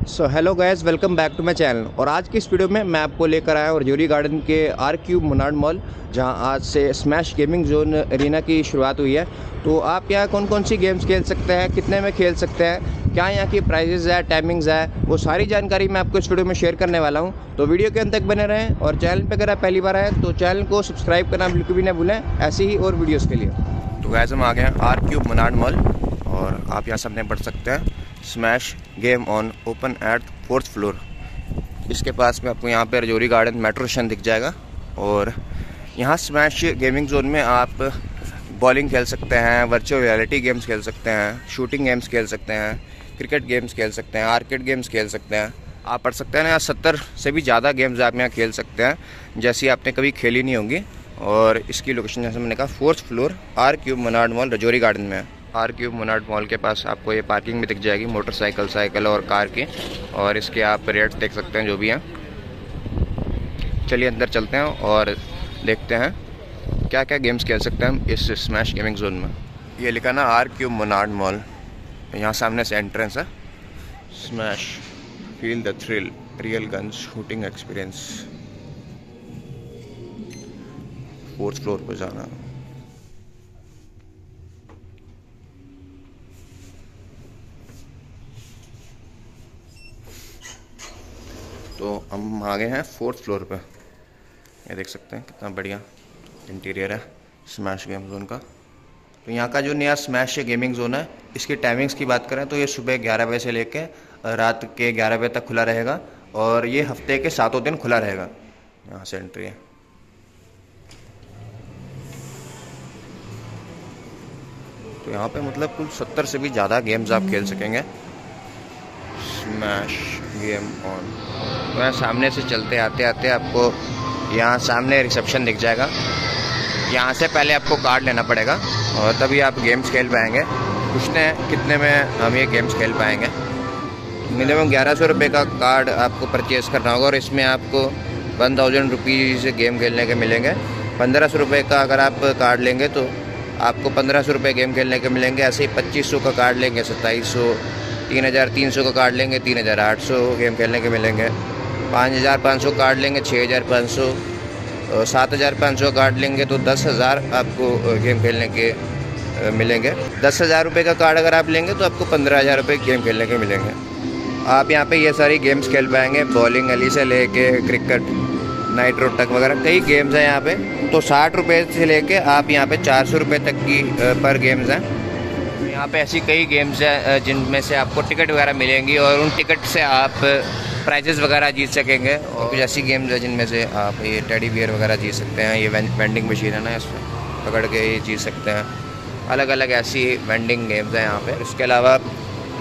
So hello guys, welcome back to my channel. और आज की इस वीडियो में मैं आपको लेकर आया हूँ रजौरी गार्डन के आर क्यूब मुनाड मॉल, जहां आज से स्मैश गेमिंग जोन एरिना की शुरुआत हुई है। तो आप यहाँ कौन कौन सी गेम्स खेल सकते हैं, कितने में खेल सकते हैं, क्या यहाँ की प्राइजेज़ है, टाइमिंग्स है, वो सारी जानकारी मैं आपको इस वीडियो में शेयर करने वाला हूँ। तो वीडियो के अंत तक बने रहें और चैनल पर अगर आप पहली बार आए तो चैनल को सब्सक्राइब करना बिल्कुल भी ना भूलें, ऐसी ही और वीडियोज़ के लिए। तो गाइस, हम आ गए हैं आर क्यूब मुनाड मॉल और आप यहाँ सामने बढ़ सकते हैं smash game on open at 4th floor. इसके पास में आपको यहाँ पे रजौरी गार्डन मेट्रो स्टेशन दिख जाएगा। और यहाँ स्मैश गेमिंग जोन में आप बॉलिंग खेल सकते हैं, वर्चुअल रियलिटी गेम्स खेल सकते हैं, शूटिंग गेम्स खेल सकते हैं, क्रिकेट गेम्स खेल सकते हैं, आर्केड गेम्स खेल सकते हैं। आप पढ़ सकते हैं ना, 70 से भी ज़्यादा गेम्स आप यहाँ खेल सकते हैं जैसी आपने कभी खेली नहीं होंगी। और इसकी लोकेशन जैसे मैंने कहा 4th floor R cube Monad mall Rajouri Garden में है। आर क्यूब मुनाड मॉल के पास आपको ये पार्किंग भी दिख जाएगी मोटरसाइकिल, साइकिल और कार की। और इसके आप रेट्स देख सकते हैं जो भी हैं। चलिए अंदर चलते हैं और देखते हैं क्या क्या गेम्स खेल सकते हैं हम इस स्मैश गेमिंग जोन में। ये लिखा ना आर क्यूब मुनाड मॉल, यहाँ सामने से एंट्रेंस है। Smash feel the thrill, real gun shooting experience. 4th floor पर जाना। तो हम आ गए हैं 4th फ्लोर पे। ये देख सकते हैं कितना बढ़िया इंटीरियर है स्मैश गेम जोन का। तो यहाँ का जो नया स्मैश गेमिंग जोन है, इसकी टाइमिंग्स की बात करें तो ये सुबह 11 बजे से लेके रात के 11 बजे तक खुला रहेगा। और ये हफ्ते के 7 दिन खुला रहेगा। यहाँ से एंट्री है। तो यहाँ पे मतलब कुल 70 से भी ज़्यादा गेम्स आप खेल सकेंगे। Smash game on. तो यहाँ सामने से चलते आते आते आपको यहाँ सामने रिसेप्शन दिख जाएगा। यहाँ से पहले आपको कार्ड लेना पड़ेगा और तभी आप गेम्स खेल पाएंगे। पूछते हैं कितने में हम ये गेम्स खेल पाएंगे। मिनिमम 1100 रुपये का कार्ड आपको परचेज़ करना होगा और इसमें आपको 1000 रुपीज़ गेम खेलने के मिलेंगे। 1500 रुपये का अगर आप कार्ड लेंगे तो आपको 1500 रुपये गेम खेलने के मिलेंगे। ऐसे ही 2500 का कार्ड लेंगे 2700, 3300 का कार्ड लेंगे 3800 गेम खेलने के मिलेंगे। 5500 कार्ड लेंगे 6500, 7500 कार्ड लेंगे तो 10,000 आपको गेम खेलने के मिलेंगे। 10,000 रुपये का कार्ड अगर आप लेंगे तो आपको 15,000 रुपये गेम खेलने के मिलेंगे। आप यहाँ पे ये सारी गेम्स खेल पाएंगे, बॉलिंग गली से लेके क्रिकेट, नाइट रोड तक वगैरह कई गेम्स हैं यहाँ पे। तो 60 रुपये से लेके आप यहाँ पे 400 रुपये तक की पर गेम्स हैं। यहाँ पे ऐसी कई गेम्स हैं जिनमें से आपको टिकट वगैरह मिलेंगी और उन टिकट से आप प्राइजेस वगैरह जीत सकेंगे। और कुछ ऐसी गेम्स हैं जिनमें से आप ये टेडी बियर वगैरह जीत सकते हैं। ये वेंडिंग मशीन है ना, इसमें पकड़ के ये जीत सकते हैं। अलग अलग ऐसी वेंडिंग गेम्स हैं यहाँ पे। इसके अलावा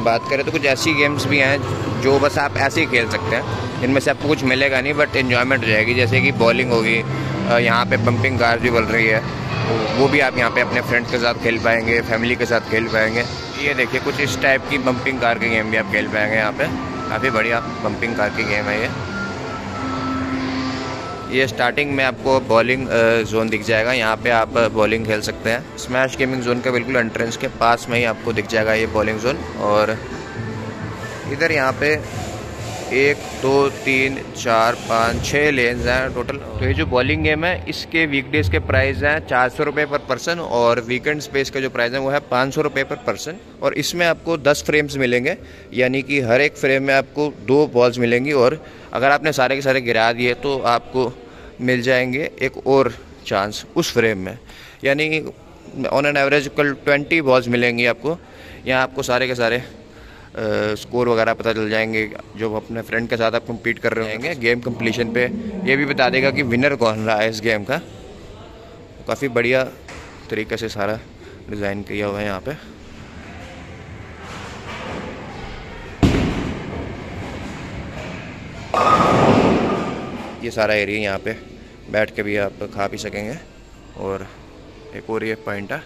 बात करें तो कुछ ऐसी गेम्स भी हैं जो बस आप ऐसे ही खेल सकते हैं, जिनमें से आपको कुछ मिलेगा नहीं बट एन्जॉयमेंट हो जाएगी। जैसे कि बॉलिंग होगी, यहाँ पे पंपिंग कार भी बन रही है, वो भी आप यहाँ पे अपने फ्रेंड्स के साथ खेल पाएंगे, फैमिली के साथ खेल पाएंगे। ये देखिए कुछ इस टाइप की बम्पिंग कार की गेम भी आप खेल पाएंगे यहाँ पे। काफ़ी बढ़िया बम्पिंग कार की गेम है ये। स्टार्टिंग में आपको बॉलिंग जोन दिख जाएगा, यहाँ पे आप बॉलिंग खेल सकते हैं। स्मैश गेमिंग जोन के बिल्कुल एंट्रेंस के पास में ही आपको दिख जाएगा ये बॉलिंग जोन। और इधर यहाँ पे 1 2 3 4 5 6 लेन्स हैं टोटल। तो ये जो बॉलिंग गेम है इसके वीकडेज के प्राइस हैं 400 रुपये पर पर्सन और वीकेंड स्पेस का जो प्राइस है वो है 500 रुपये पर पर्सन। और इसमें आपको 10 फ्रेम्स मिलेंगे, यानी कि हर एक फ्रेम में आपको 2 बॉल्स मिलेंगी। और अगर आपने सारे के सारे गिरा दिए तो आपको मिल जाएंगे एक और चांस उस फ्रेम में, यानी ऑन एन एवरेज कल 20 बॉल्स मिलेंगी आपको। यहाँ आपको सारे के सारे स्कोर वगैरह पता चल जाएंगे जो अपने फ्रेंड के साथ आप कम्पीट कर रहे होंगे। गेम कंप्लीशन पे ये भी बता देगा कि विनर कौन रहा है इस गेम का। काफ़ी बढ़िया तरीके से सारा डिज़ाइन किया हुआ है यहाँ पे। ये सारा एरिया यहाँ पे बैठ के भी आप खा पी सकेंगे। और एक और ये पॉइंट है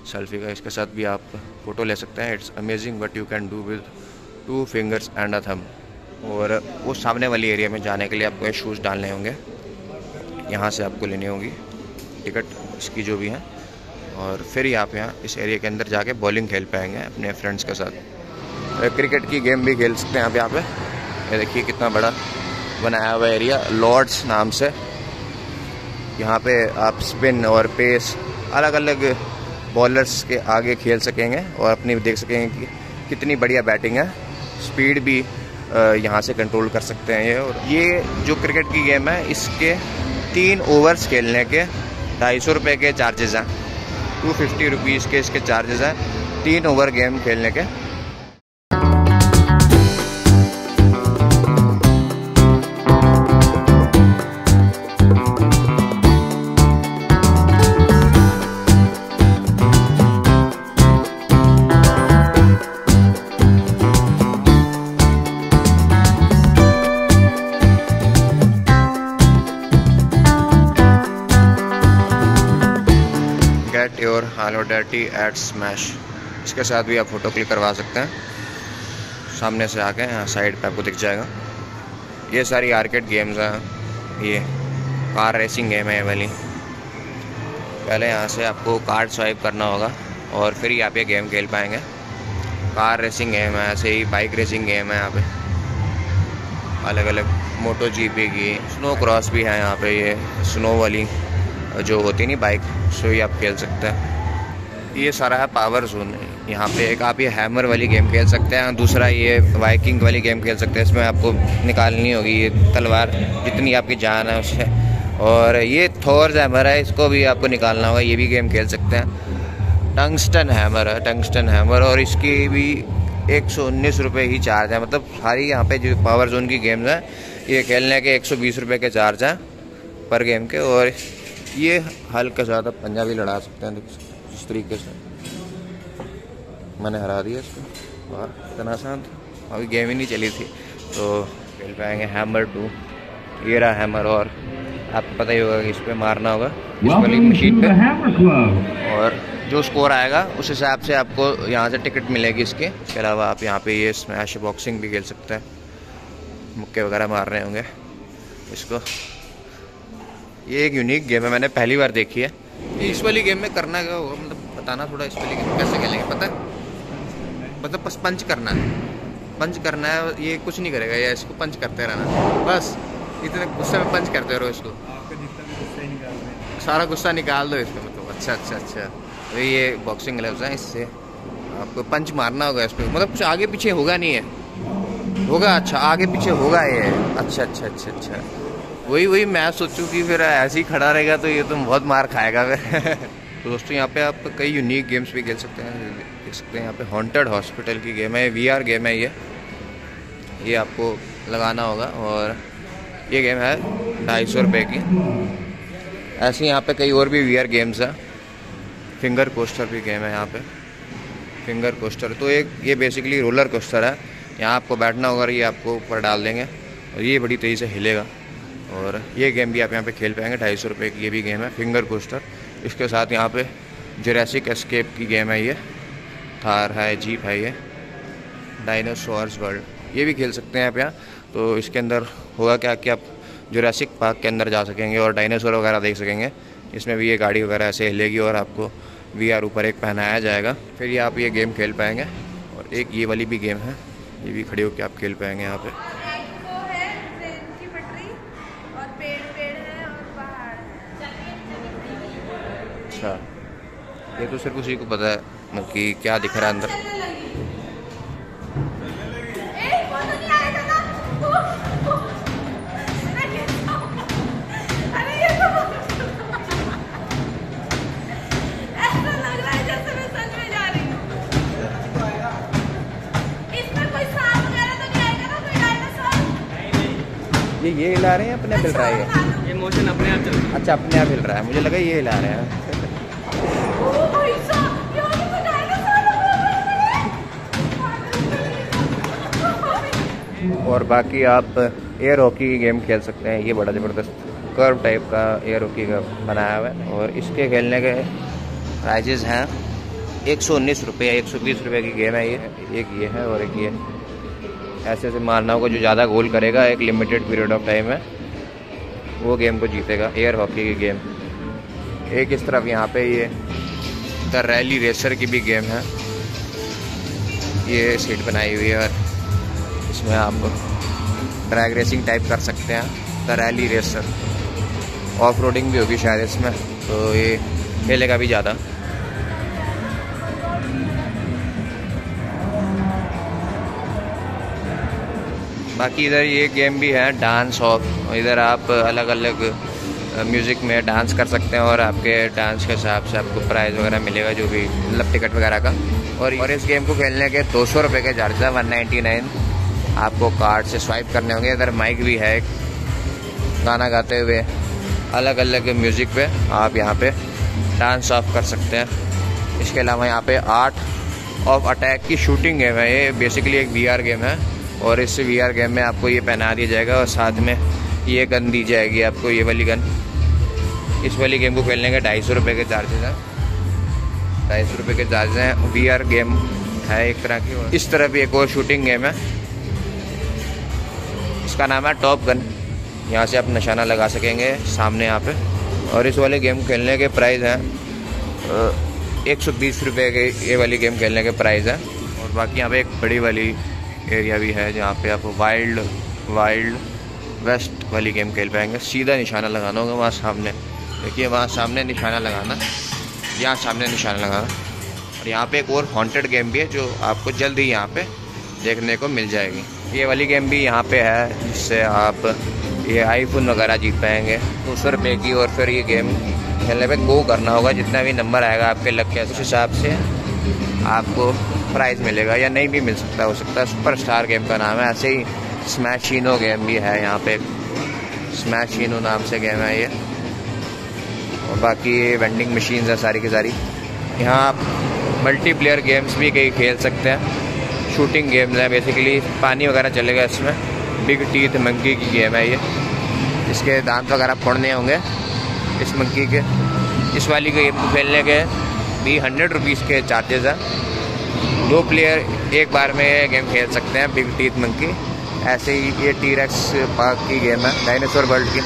सेल्फी का, इसके साथ भी आप फ़ोटो ले सकते हैं। It's amazing what you can do with 2 fingers and a thumb. और वो सामने वाली एरिया में जाने के लिए आपको ये शूज़ डालने होंगे, यहाँ से आपको लेनी होगी टिकट इसकी जो भी है। और फिर ही आप यहाँ इस एरिया के अंदर जाके बॉलिंग खेल पाएंगे अपने फ्रेंड्स के साथ। क्रिकेट की गेम भी खेल सकते हैं आप यहाँ पे। ये देखिए कितना बड़ा बनाया हुआ एरिया, लॉर्ड्स नाम से। यहाँ पे आप स्पिन और पेस अलग अलग बॉलर्स के आगे खेल सकेंगे और अपनी देख सकेंगे कि कितनी बढ़िया बैटिंग है। स्पीड भी यहाँ से कंट्रोल कर सकते हैं ये। और ये जो क्रिकेट की गेम है, इसके 3 ओवर्स खेलने के 250 रुपये के चार्जेस हैं। 250 रुपीज़ के इसके चार्जेस हैं 3 ओवर गेम खेलने के। Get your holiday at Smash, इसके साथ भी आप फ़ोटो क्लिक करवा सकते हैं। सामने से आके यहाँ साइड पे आपको दिख जाएगा। ये सारी आर्केड गेम्स हैं। ये कार रेसिंग गेम है ये वाली। पहले यहाँ से आपको कार्ड स्वाइप करना होगा और फिर ही आप ये गेम खेल पाएंगे। कार रेसिंग गेम है, ऐसे ही बाइक रेसिंग गेम है यहाँ पे, अलग अलग मोटो जीपी की। स्नो क्रॉस भी है यहाँ पे, ये स्नो वाली जो होती नहीं बाइक, सो ही आप खेल सकते हैं। ये सारा है पावर जोन। यहाँ पे एक आप ये हैमर वाली गेम खेल सकते हैं, दूसरा ये वाइकिंग वाली गेम खेल सकते हैं। इसमें आपको निकालनी होगी ये तलवार, जितनी आपकी जान है उससे। और ये थॉर हैमर है, इसको भी आपको निकालना होगा, ये भी गेम खेल सकते हैं। टंगस्टन हैमर है, टंगस्टन हैमर, और इसकी भी 119 रुपये ही चार्ज है। मतलब सारी यहाँ पे जो पावर जोन की गेम्स हैं, ये खेलने के 120 रुपये के चार्ज हैं पर गेम के। और ये हल्का ज़्यादा पंजाबी लड़ा सकते हैं इस तरीके से। मैंने हरा दिया इसको और इतना आसान था, अभी गेम ही नहीं चली थी तो खेल पाएंगे। हैमर 2, ये रहा हैमर। और आपको पता ही होगा कि इस पर मारना होगा इस वाली मशीन पे, और जो स्कोर आएगा उस हिसाब से आपको यहाँ से टिकट मिलेगी इसके अलावा आप यहाँ पे ये स्मैश बॉक्सिंग भी खेल सकते हैं। मुक्के वगैरह मार रहे होंगे इसको। ये एक यूनिक गेम है, मैंने पहली बार देखी है। इस वाली गेम में करना क्या होगा, मतलब बताना थोड़ा, इस वाली गेम कैसे खेलेंगे पता है? मतलब बस पंच करना है, पंच करना है। ये कुछ नहीं करेगा, या इसको पंच करते रहना बस। इतने गुस्से में पंच करते रहो इसको, सारा गुस्सा निकाल दो इसमें। मतलब अच्छा। तो ये बॉक्सिंग ग्लव्स हैं, इससे आपको पंच मारना होगा इस पर। मतलब कुछ आगे पीछे होगा नहीं है, होगा अच्छा आगे पीछे होगा ये। अच्छा। वही मैं सोचूं कि फिर ऐसे ही खड़ा रहेगा तो ये तो बहुत मार खाएगा फिर। तो दोस्तों यहाँ पे आप कई यूनिक गेम्स भी खेल सकते हैं। देख सकते हैं यहाँ पे हॉन्टेड हॉस्पिटल की गेम है, VR गेम है ये आपको लगाना होगा। और ये गेम है 250 रुपये की। ऐसे यहाँ पे कई और भी VR गेम्स हैं। फिंगर कोस्टर भी गेम है यहाँ पे, फिंगर कोस्टर। तो ये बेसिकली रोलर कोस्टर है, यहाँ आपको बैठना होगा और ये आपको ऊपर डाल देंगे और ये बड़ी तेज़ी से हिलेगा। और ये गेम भी आप यहाँ पे खेल पाएंगे 250 रुपये की। ये भी गेम है फिंगर कोस्टर। इसके साथ यहाँ पे जुरासिक एस्केप की गेम है, ये थार है, जीप है, ये डायनासोर्स वर्ल्ड, ये भी खेल सकते हैं आप यहाँ। तो इसके अंदर होगा क्या कि आप जुरासिक पार्क के अंदर जा सकेंगे और डायनासोर वगैरह देख सकेंगे। इसमें भी ये गाड़ी वगैरह ऐसे हिलेगी और आपको VR ऊपर एक पहनाया जाएगा, फिर ये आप ये गेम खेल पाएंगे। और एक ये वाली भी गेम है, ये भी खड़े होकर आप खेल पाएंगे यहाँ पे। अच्छा, ये तो सिर्फ उसी को पता है कि क्या दिख रहा है अंदर। ये हिला रहे हैं, अपने आप हिल रहा है ये मोशन अपने आप चल रहा है। अच्छा, अपने आप हिल रहा है, मुझे लगा ये हिला रहे हैं। और बाकी आप एयर हॉकी की गेम खेल सकते हैं। ये बड़ा ज़बरदस्त कर्व टाइप का एयर हॉकी का बनाया हुआ है और इसके खेलने के प्राइजेज हैं 119 रुपये, 120 रुपये की गेम है ये। एक ये है और एक ये। ऐसे ऐसे मारना होगा, जो ज़्यादा गोल करेगा एक लिमिटेड पीरियड ऑफ टाइम है वो गेम को जीतेगा। एयर हॉकी की गेम। एक इस तरफ यहाँ पे ये द रैली रेसर की भी गेम है। ये सीट बनाई हुई है और इसमें आप ड्रैग रेसिंग टाइप कर सकते हैं। The rally racer, off roading भी होगी शायद इसमें, तो ये खेलेगा भी ज़्यादा। बाकी इधर ये गेम भी है डांस ऑफ, इधर आप अलग अलग म्यूज़िक में डांस कर सकते हैं और आपके डांस के हिसाब से आपको प्राइज़ वगैरह मिलेगा, जो भी मतलब टिकट वगैरह का। और इस गेम को खेलने के 200 रुपये के चार्ज है, 199 आपको कार्ड से स्वाइप करने होंगे। इधर माइक भी है, गाना गाते हुए अलग अलग म्यूज़िक पे आप यहाँ पे डांस ऑफ कर सकते हैं। इसके अलावा यहाँ पे आर्ट ऑफ अटैक की शूटिंग गेम है। ये बेसिकली एक VR गेम है और इस VR गेम में आपको ये पहना दिया जाएगा और साथ में ये गन दी जाएगी आपको, ये वाली गन। इस वाली गेम को खेलने के 250 रुपये के चार्जेस हैं, 250 रुपये के चार्जेस हैं। VR गेम है एक तरह की। इस तरह भी एक और शूटिंग गेम है, इसका नाम है टॉप गन। यहाँ से आप निशाना लगा सकेंगे सामने यहाँ पे। और इस वाले गेम खेलने के प्राइस हैं 120 रुपये के, ये वाली गेम खेलने के प्राइस है। और बाकी यहाँ पे एक बड़ी वाली एरिया भी है जहाँ पे आप वाइल्ड वेस्ट वाली गेम खेल पाएंगे। सीधा निशाना लगाना होगा वहाँ सामने, देखिए वहाँ सामने निशाना लगाना, यहाँ सामने निशाना लगाना। और यहाँ पे एक और हॉन्टेड गेम भी है जो आपको जल्द ही यहाँ पे देखने को मिल जाएगी। ये वाली गेम भी यहाँ पे है जिससे आप ये आईफोन वगैरह जीत पाएंगे 200 रुपये की। और फिर ये गेम खेलने पे गो करना होगा, जितना भी नंबर आएगा आपके लक के उस हिसाब से आपको प्राइज़ मिलेगा, या नहीं भी मिल सकता, हो सकता है। सुपरस्टार गेम का नाम है। ऐसे ही स्मैशिनो गेम भी है यहाँ पे, स्मैशिनो नाम से गेम है ये। और बाकी ये वेंडिंग मशीन्स है सारी की सारी। यहाँ आप मल्टीप्लेयर गेम्स भी कई खेल सकते हैं, शूटिंग गेम्स हैं बेसिकली, पानी वगैरह चलेगा इसमें। बिग टीथ मंकी की गेम है ये, इसके दांत वगैरह फोड़ने होंगे इस मंकी के। इस वाली गेम को खेलने के भी 100 रुपीज़ के चार्जेस हैं। 2 प्लेयर एक बार में गेम खेल सकते हैं, बिग टीथ मंकी। ऐसे ही ये टी-रेक्स पार्क की गेम है, डायनासोर वर्ल्ड की।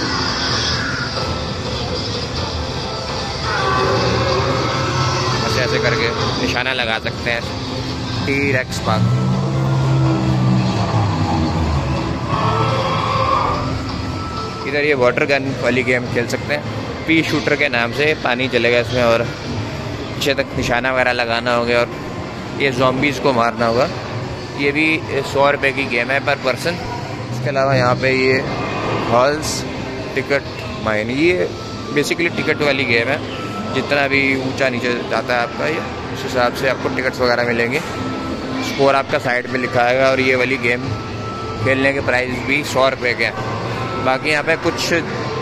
ऐसे करके निशाना लगा सकते हैं, टी-रेक्स पार्क। इधर ये वाटर गन वाली गेम खेल सकते हैं, पी शूटर के नाम से। पानी चलेगा इसमें और पीछे तक निशाना वगैरह लगाना होगा और ये ज़ॉम्बीज़ को मारना होगा। ये भी 100 रुपये की गेम है पर पर्सन। इसके अलावा यहाँ पे ये हॉल्स टिकट माइन, ये बेसिकली टिकट वाली गेम है। जितना भी ऊंचा नीचे जाता है आपका, ये उस हिसाब से आपको टिकट्स वगैरह मिलेंगे। स्कोर आपका साइड पे लिखा आएगा। और ये वाली गेम खेलने के प्राइस भी 100 रुपये के हैं। बाकी यहाँ पे कुछ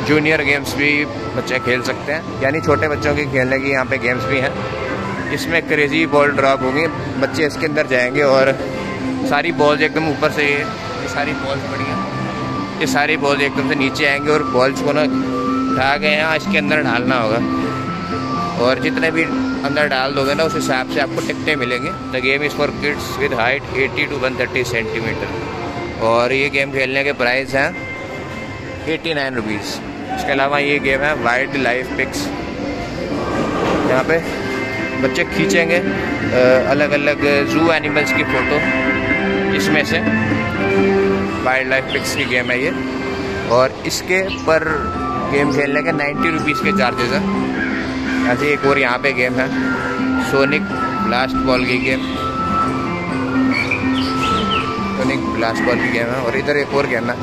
जूनियर गेम्स भी बच्चे खेल सकते हैं, यानी छोटे बच्चों के खेलने की यहाँ पे गेम्स भी हैं। इसमें क्रेजी बॉल ड्रॉप होंगी, बच्चे इसके अंदर जाएंगे और सारी बॉल्स एकदम ऊपर से, ये सारी बॉल्स पड़ी हैं, ये सारी बॉल्स एकदम से नीचे आएंगे और बॉल्स को ना उठा के यहाँ इसके अंदर डालना होगा। और जितने भी अंदर डाल दोगे ना उस हिसाब से आपको टिकटें मिलेंगे। The game is for kids with height 80 to 130 centimetre. और ये गेम खेलने के प्राइस हैं 89 रुपीज़। इसके अलावा ये गेम है वाइल्ड लाइफ पिक्स, यहाँ पे बच्चे खींचेंगे अलग अलग जू एनिमल्स की फ़ोटो, इसमें से वाइल्ड लाइफ पिक्स की गेम है ये। और इसके पर गेम खेलने के 90 रुपीज़ के चार्जेस हैं। ऐसे एक और यहाँ पे गेम है सोनिक ब्लास्ट बॉल की गेम, सोनिक ब्लास्ट बॉल की गेम है। और इधर एक और गेम है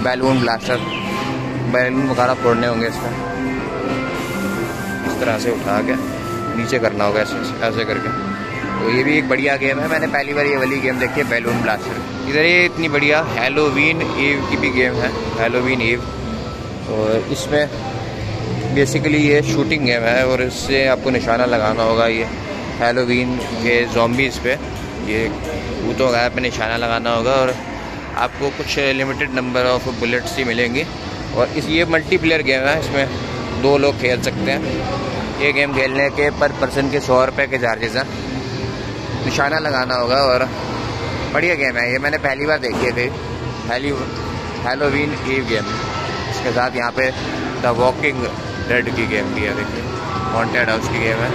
बैलून ब्लास्टर, बैलून वगैरह फोड़ने होंगे इसमें, इस तरह से उठा के नीचे करना होगा ऐसे करके। तो ये भी एक बढ़िया गेम है, मैंने पहली बार ये वाली गेम देखी है बैलून ब्लास्टर। इधर ये इतनी बढ़िया हैलोवीन ईव की भी गेम है, हैलोवीन ईव। और इसमें बेसिकली ये शूटिंग गेम है और इससे आपको निशाना लगाना होगा ये हैलोवीन के ज़ॉम्बीज़ पे, ये भूतों वगैरह पे निशाना लगाना होगा और आपको कुछ लिमिटेड नंबर ऑफ बुलेट्स ही मिलेंगी। और ये मल्टीप्लेयर गेम है, इसमें 2 लोग खेल सकते हैं। ये गेम खेलने के पर पर्सन के 100 रुपये के चार्जेस हैं। निशाना लगाना होगा और बढ़िया गेम है ये, मैंने पहली बार देखी थी हैलोवीन ईव गेम। इसके साथ यहाँ पे द वॉकिंग डेड की गेम भी है, देखिए हॉन्टेड हाउस की गेम है।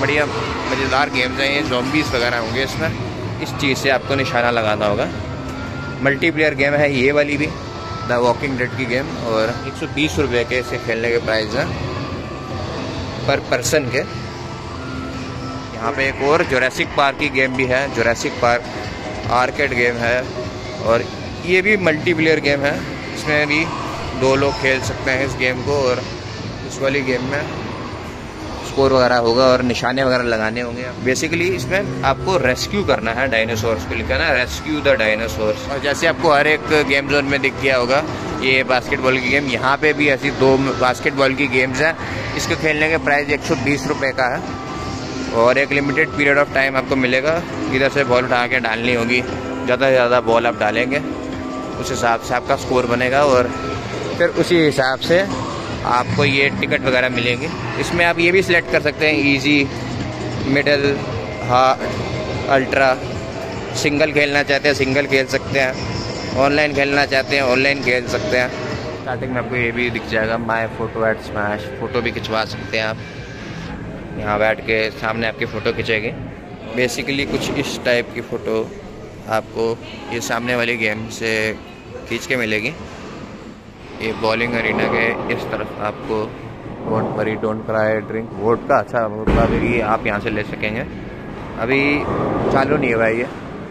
बढ़िया मज़ेदार गेम्स हैं ये, ज़ॉम्बीज़ वगैरह होंगे इसमें। इस चीज़ से आपको निशाना लगाना होगा मल्टीप्लेयर गेम है ये वाली भी, द वॉकिंग डेड की गेम, और 120 रुपये के इसे खेलने के प्राइस हैं पर पर्सन के। यहाँ पे एक और जुरासिक पार्क की गेम भी है, जुरासिक पार्क आर्केड गेम है, और ये भी मल्टीप्लेयर गेम है। इसमें भी 2 लोग खेल सकते हैं इस गेम को, और इस वाली गेम में स्कोर वगैरह होगा और निशाने वगैरह लगाने होंगे। बेसिकली इसमें आपको रेस्क्यू करना है डायनासोर्स को, लिखा ना रेस्क्यू द डायनासोर्स। और जैसे आपको हर एक गेम जोन में दिख गया होगा ये बास्केटबॉल की गेम, यहाँ पे भी ऐसी 2 बास्केटबॉल की गेम्स हैं। इसके खेलने के प्राइस 120 रुपये का है, और एक लिमिटेड पीरियड ऑफ टाइम आपको मिलेगा। इधर से बॉल उठा के डालनी होगी, ज़्यादा से ज़्यादा बॉल आप डालेंगे उस हिसाब से आपका स्कोर बनेगा, और फिर उसी हिसाब से आपको ये टिकट वगैरह मिलेंगे। इसमें आप ये भी सिलेक्ट कर सकते हैं easy, middle, hard, ultra. Single खेलना चाहते हैं सिंगल खेल सकते हैं, ऑनलाइन खेलना चाहते हैं ऑनलाइन खेल सकते हैं। स्टार्टिंग में आपको ये भी दिख जाएगा my photo at Smash, photo भी खिंचवा सकते हैं आप। यहाँ बैठ के सामने आपकी फ़ोटो खिंचेगी। बेसिकली कुछ इस टाइप की फ़ोटो आपको ये सामने वाली गेम से खींच के मिलेगी। ये बॉलिंग अरीना के इस तरफ आपको don't worry don't cry drink vodka, अच्छा वोडका भी आप यहाँ से ले सकेंगे। अभी चालू नहीं हुआ ये,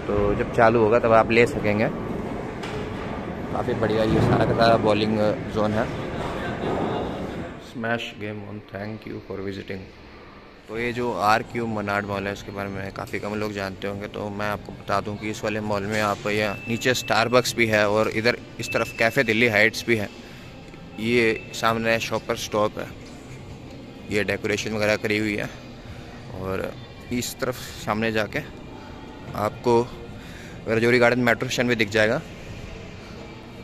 तो जब चालू होगा तब आप ले सकेंगे। काफ़ी बढ़िया ये सारा का सारा बॉलिंग जोन है। Smash game on, thank you for visiting. तो ये जो RQ मनाड मॉल है इसके बारे में काफ़ी कम लोग जानते होंगे, तो मैं आपको बता दूं कि इस वाले मॉल में आप यहाँ नीचे स्टारबक्स भी है, और इधर इस तरफ कैफ़े दिल्ली हाइट्स भी है। ये सामने शॉपर स्टॉप है, ये डेकोरेशन वगैरह करी हुई है, और इस तरफ सामने जाके आपको रजौरी गार्डन मेट्रो स्टेशन भी दिख जाएगा।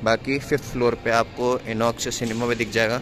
बाकी 5th फ्लोर पे आपको इनॉक्स सिनेमा भी दिख जाएगा।